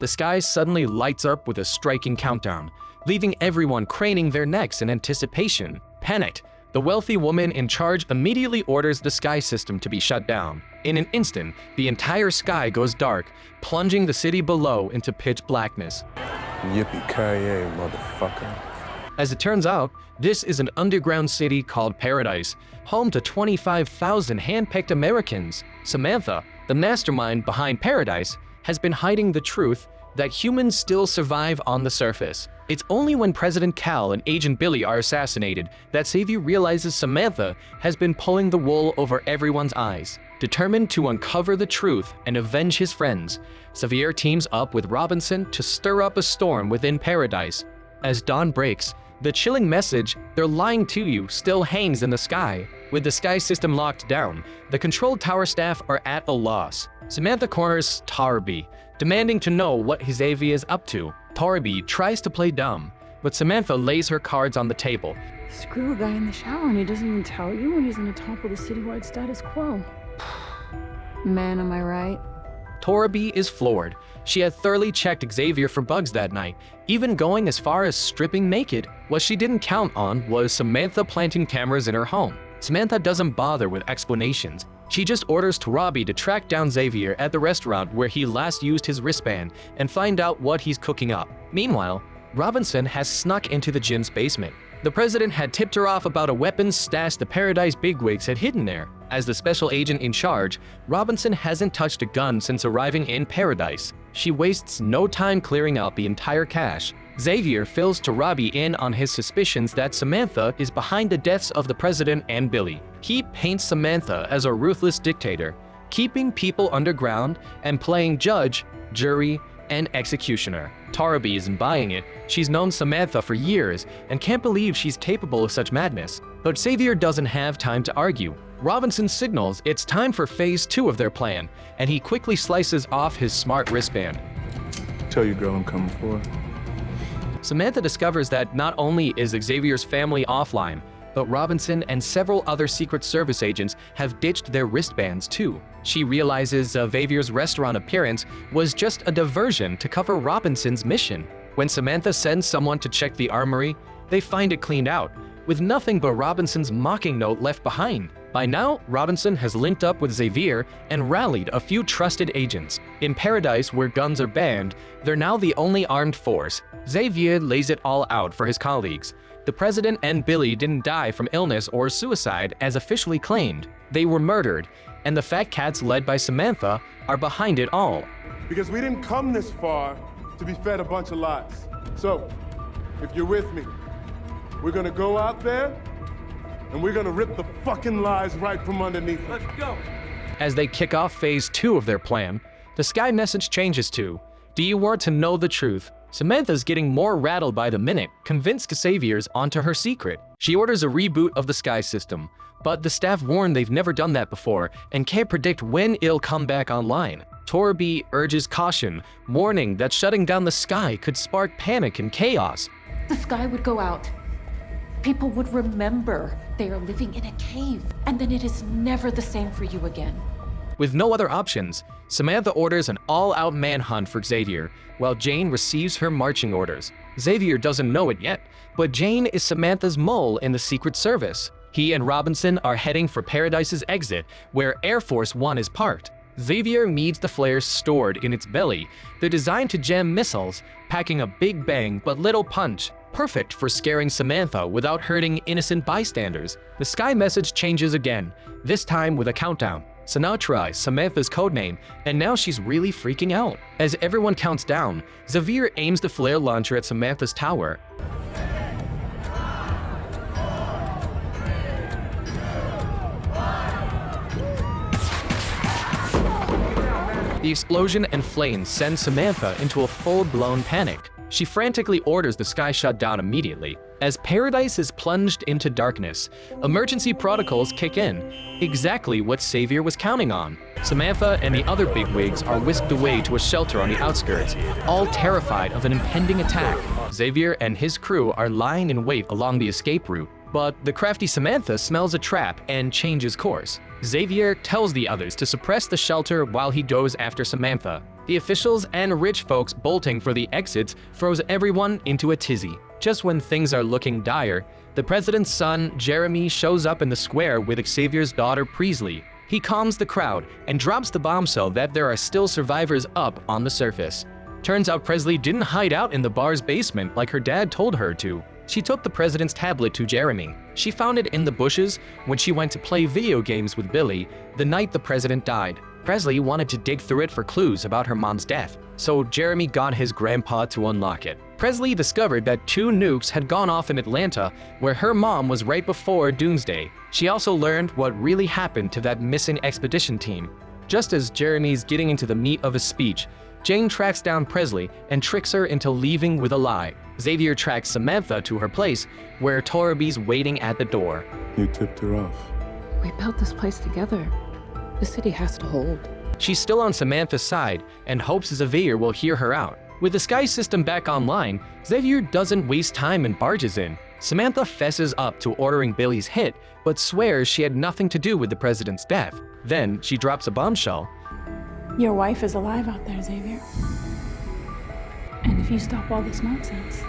the sky suddenly lights up with a striking countdown, leaving everyone craning their necks in anticipation. Panicked, the wealthy woman in charge immediately orders the sky system to be shut down. In an instant, the entire sky goes dark, plunging the city below into pitch blackness. Yippee-ki-yay, motherfucker. As it turns out, this is an underground city called Paradise, home to 25,000 hand-picked Americans. Samantha, the mastermind behind Paradise, has been hiding the truth that humans still survive on the surface. It's only when President Cal and Agent Billy are assassinated that Xavier realizes Samantha has been pulling the wool over everyone's eyes. Determined to uncover the truth and avenge his friends, Xavier teams up with Robinson to stir up a storm within Paradise. As dawn breaks, the chilling message, "They're lying to you," still hangs in the sky. With the sky system locked down, the control tower staff are at a loss. Samantha corners Tarby, demanding to know what Xavier is up to. Tarby tries to play dumb, but Samantha lays her cards on the table. Screw a guy in the shower and he doesn't even tell you when he's gonna topple the citywide status quo. Man, am I right? Torby is floored. She had thoroughly checked Xavier for bugs that night, even going as far as stripping naked. What she didn't count on was Samantha planting cameras in her home. Samantha doesn't bother with explanations. She just orders Torabi to track down Xavier at the restaurant where he last used his wristband and find out what he's cooking up. Meanwhile, Robinson has snuck into the gym's basement. The president had tipped her off about a weapons stash the Paradise bigwigs had hidden there. As the special agent in charge, Robinson hasn't touched a gun since arriving in Paradise. She wastes no time clearing out the entire cache. Xavier fills Torabi in on his suspicions that Samantha is behind the deaths of the president and Billy. He paints Samantha as a ruthless dictator, keeping people underground and playing judge, jury, and executioner. Torabi isn't buying it. She's known Samantha for years and can't believe she's capable of such madness. But Xavier doesn't have time to argue. Robinson signals it's time for phase 2 of their plan, and he quickly slices off his smart wristband. Tell your girl I'm coming for her. Samantha discovers that not only is Xavier's family offline, but Robinson and several other Secret Service agents have ditched their wristbands too. She realizes Xavier's restaurant appearance was just a diversion to cover Robinson's mission. When Samantha sends someone to check the armory, they find it cleaned out, with nothing but Robinson's mocking note left behind. By now, Robinson has linked up with Xavier and rallied a few trusted agents. In Paradise, where guns are banned, they're now the only armed force. Xavier lays it all out for his colleagues. The president and Billy didn't die from illness or suicide as officially claimed. They were murdered, and the fat cats led by Samantha are behind it all. Because we didn't come this far to be fed a bunch of lies. So, if you're with me, we're gonna go out there and we're gonna rip the fucking lies right from underneath them. Let's go. As they kick off phase 2 of their plan, the sky message changes to, "Do you want to know the truth?" Samantha's getting more rattled by the minute, convinced Xavier's onto her secret. She orders a reboot of the sky system, but the staff warn they've never done that before and can't predict when it'll come back online. Torby urges caution, warning that shutting down the sky could spark panic and chaos. The sky would go out. People would remember they are living in a cave, and then it is never the same for you again. With no other options, Samantha orders an all-out manhunt for Xavier, while Jane receives her marching orders. Xavier doesn't know it yet, but Jane is Samantha's mole in the Secret Service. He and Robinson are heading for Paradise's exit, where Air Force One is parked. Xavier needs the flares stored in its belly. They're designed to jam missiles, packing a big bang but little punch, perfect for scaring Samantha without hurting innocent bystanders. The sky message changes again, this time with a countdown. Sinatra is Samantha's codename, and now she's really freaking out. As everyone counts down, Xavier aims the flare launcher at Samantha's tower. The explosion and flames send Samantha into a full-blown panic. She frantically orders the sky shut down immediately. As Paradise is plunged into darkness, emergency protocols kick in, exactly what Xavier was counting on. Samantha and the other bigwigs are whisked away to a shelter on the outskirts, all terrified of an impending attack. Xavier and his crew are lying in wait along the escape route, but the crafty Samantha smells a trap and changes course. Xavier tells the others to suppress the shelter while he goes after Samantha. The officials and rich folks bolting for the exits throws everyone into a tizzy. Just when things are looking dire, the president's son, Jeremy, shows up in the square with Xavier's daughter, Priestley. He calms the crowd and drops the bombshell that there are still survivors up on the surface. Turns out Presley didn't hide out in the bar's basement like her dad told her to. She took the president's tablet to Jeremy. She found it in the bushes when she went to play video games with Billy the night the president died. Presley wanted to dig through it for clues about her mom's death, so Jeremy got his grandpa to unlock it. Presley discovered that 2 nukes had gone off in Atlanta, where her mom was right before Doomsday. She also learned what really happened to that missing expedition team. Just as Jeremy's getting into the meat of his speech, Jane tracks down Presley and tricks her into leaving with a lie. Xavier tracks Samantha to her place, where Toraby's waiting at the door. You tipped her off. We built this place together. The city has to hold. She's still on Samantha's side and hopes Xavier will hear her out. With the sky system back online, Xavier doesn't waste time and barges in. Samantha fesses up to ordering Billy's hit, but swears she had nothing to do with the president's death. Then she drops a bombshell. Your wife is alive out there, Xavier. And if you stop all this nonsense,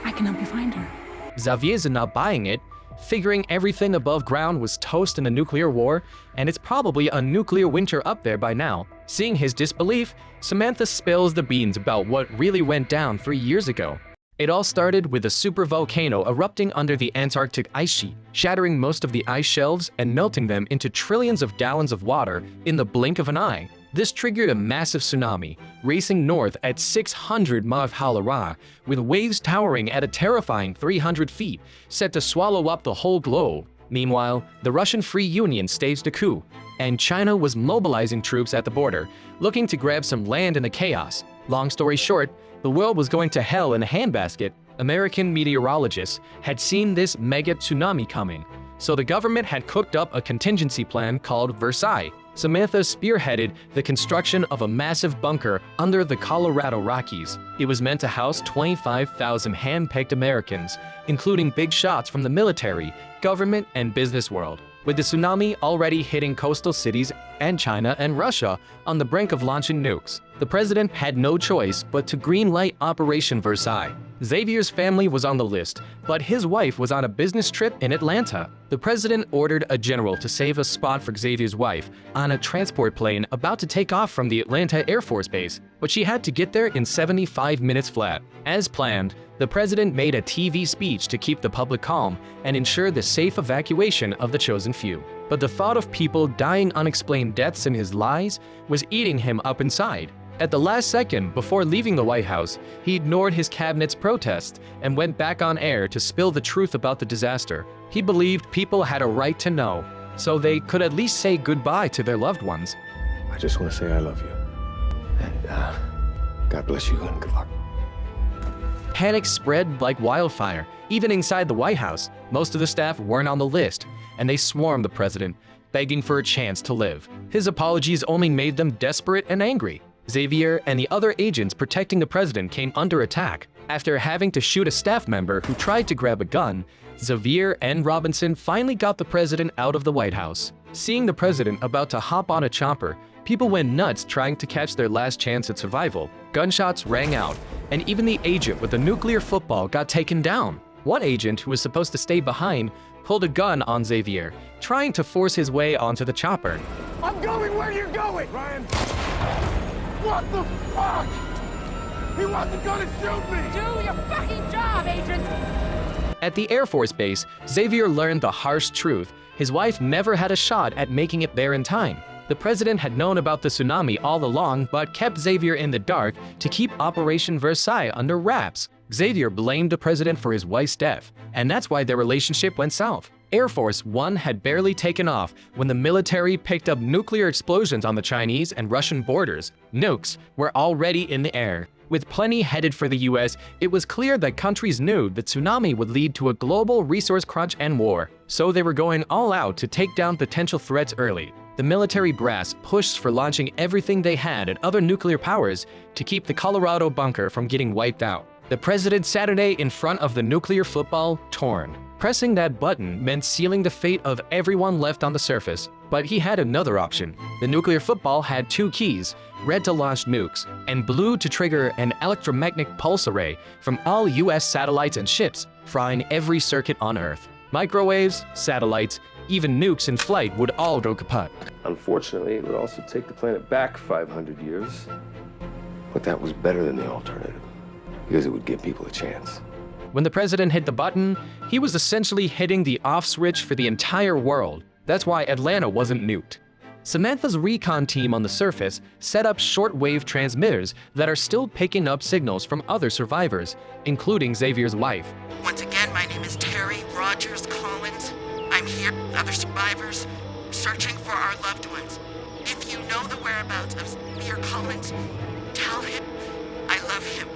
I can help you find her. Xavier's not buying it, figuring everything above ground was toast in a nuclear war, and it's probably a nuclear winter up there by now. Seeing his disbelief, Samantha spills the beans about what really went down 3 years ago. It all started with a supervolcano erupting under the Antarctic ice sheet, shattering most of the ice shelves and melting them into trillions of gallons of water in the blink of an eye. This triggered a massive tsunami, racing north at 600 mph, with waves towering at a terrifying 300 feet, set to swallow up the whole globe. Meanwhile, the Russian Free Union staged a coup, and China was mobilizing troops at the border, looking to grab some land in the chaos. Long story short, the world was going to hell in a handbasket. American meteorologists had seen this mega tsunami coming, so the government had cooked up a contingency plan called Versailles. Samantha spearheaded the construction of a massive bunker under the Colorado Rockies. It was meant to house 25,000 hand-picked Americans, including big shots from the military, government, and business world. With the tsunami already hitting coastal cities and China and Russia on the brink of launching nukes, the president had no choice but to greenlight Operation Versailles. Xavier's family was on the list, but his wife was on a business trip in Atlanta. The president ordered a general to save a spot for Xavier's wife on a transport plane about to take off from the Atlanta Air Force Base, but she had to get there in 75 minutes flat. As planned, the president made a TV speech to keep the public calm and ensure the safe evacuation of the chosen few. But the thought of people dying unexplained deaths in his lies was eating him up inside. At the last second before leaving the White House, he ignored his cabinet's protests and went back on air to spill the truth about the disaster. He believed people had a right to know, so they could at least say goodbye to their loved ones. I just want to say I love you. And, God bless you and good luck. Panic spread like wildfire, even inside the White House. Most of the staff weren't on the list, and they swarmed the president, begging for a chance to live. His apologies only made them desperate and angry. Xavier and the other agents protecting the president came under attack. After having to shoot a staff member who tried to grab a gun, Xavier and Robinson finally got the president out of the White House. Seeing the president about to hop on a chopper, people went nuts trying to catch their last chance at survival. Gunshots rang out, and even the agent with the nuclear football got taken down. One agent, who was supposed to stay behind, pulled a gun on Xavier, trying to force his way onto the chopper. I'm going where you're going! Ryan! What the fuck? He wasn't gonna shoot me! Do your fucking job, agent! At the Air Force Base, Xavier learned the harsh truth. His wife never had a shot at making it there in time. The president had known about the tsunami all along, but kept Xavier in the dark to keep Operation Versailles under wraps. Xavier blamed the president for his wife's death, and that's why their relationship went south. Air Force One had barely taken off when the military picked up nuclear explosions on the Chinese and Russian borders. Nukes were already in the air. With plenty headed for the US, it was clear that countries knew the tsunami would lead to a global resource crunch and war, so they were going all out to take down potential threats early. The military brass pushed for launching everything they had at other nuclear powers to keep the Colorado bunker from getting wiped out. The president Saturday in front of the nuclear football torn. Pressing that button meant sealing the fate of everyone left on the surface, but he had another option. The nuclear football had two keys, red to launch nukes, and blue to trigger an electromagnetic pulse array from all US satellites and ships, frying every circuit on Earth. Microwaves, satellites, even nukes in flight would all go kaput. Unfortunately, it would also take the planet back 500 years. But that was better than the alternative, because it would give people a chance. When the president hit the button, he was essentially hitting the off switch for the entire world. That's why Atlanta wasn't nuked. Samantha's recon team on the surface set up shortwave transmitters that are still picking up signals from other survivors, including Xavier's wife. Once again, my name is Terry Rogers Collins. I'm here with other survivors, searching for our loved ones. If you know the whereabouts of Xavier Collins, tell him I love him.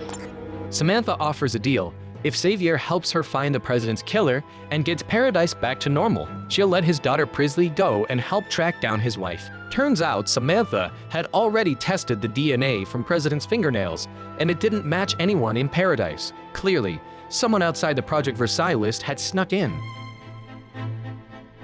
Samantha offers a deal. If Xavier helps her find the president's killer and gets Paradise back to normal, she'll let his daughter Prisley go and help track down his wife. Turns out Samantha had already tested the DNA from President's fingernails, and it didn't match anyone in Paradise. Clearly, someone outside the Project Versailles list had snuck in.